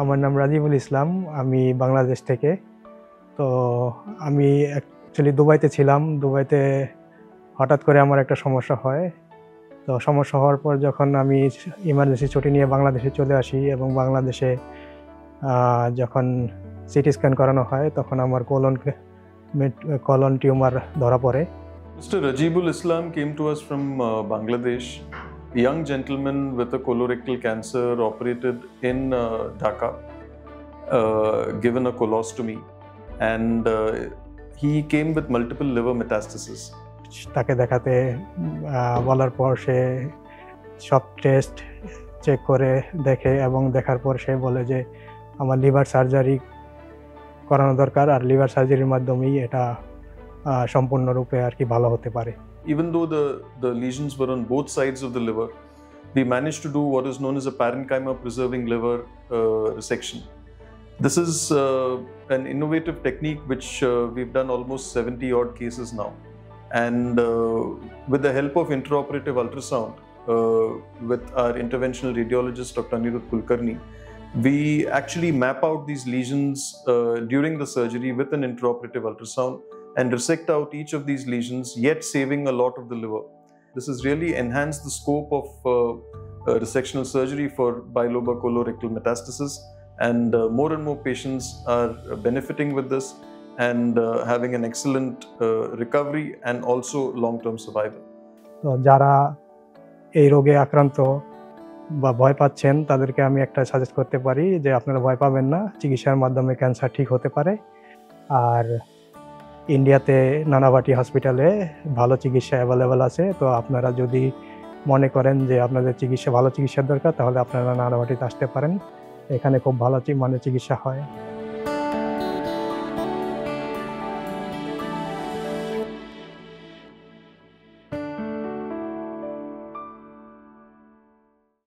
আমার নাম রাজিবুল ইসলাম। আমি বাংলাদেশ থেকে। তো আমি অ্যাকচুয়ালি দুবাইতে ছিলাম। দুবাইতে হঠাৎ করে আমার একটা সমস্যা হয়। তো সমস্যা হওয়ার পর যখন আমি ইমার্জেন্সি ছুটি নিয়ে বাংলাদেশে চলে আসি এবং বাংলাদেশে যখন সিটি স্ক্যান করানো হয় তখন আমার কলন টিউমার ধরা পড়ে। Mr. Rajibul Islam came to us from Bangladesh. A young gentleman with a colorectal cancer operated in Dhaka, given a colostomy, and he came with multiple liver metastases. তাকে দেখাতে বলার পর সে সব টেস্ট চেক করে দেখে এবং দেখার পর সে বলে যে আমার লিভার সার্জারি করানো দরকার, আর লিভার সার্জারির মাধ্যমেই এটা সম্পূর্ণরূপে আর কি ভালো হতে পারে। Even though the lesions were on both sides of the liver, we managed to do what is known as a parenchyma preserving liver resection. This is an innovative technique which we've done almost 70 odd cases now, and with the help of intraoperative ultrasound with our interventional radiologist Dr. Anirudh Kulkarni, we actually map out these lesions during the surgery with an intraoperative ultrasound and resect out each of these lesions, yet saving a lot of the liver. This has really enhanced the scope of resectional surgery for bilobar colorectal metastasis, and more patients are benefiting with this and having an excellent recovery and also long-term survival. তো যারা এই রোগে আক্রান্ত বা ভয় পাচ্ছেন তাদেরকে আমি একটা সাজেস্ট করতে পারি যে আপনারা ভয় পাবেন না, চিকিৎসার মাধ্যমে ক্যান্সার ঠিক হতে পারে। আর ইন্ডিয়াতে নানাবাটি হসপিটালে ভালো চিকিৎসা অ্যাভেলেবেল আছে। তো আপনারা যদি মনে করেন যে আপনাদের ভালো চিকিৎসার দরকার তাহলে আপনারা নানাবাটিতে আসতে পারেন। এখানে খুব ভালো চিকিৎসা হয়।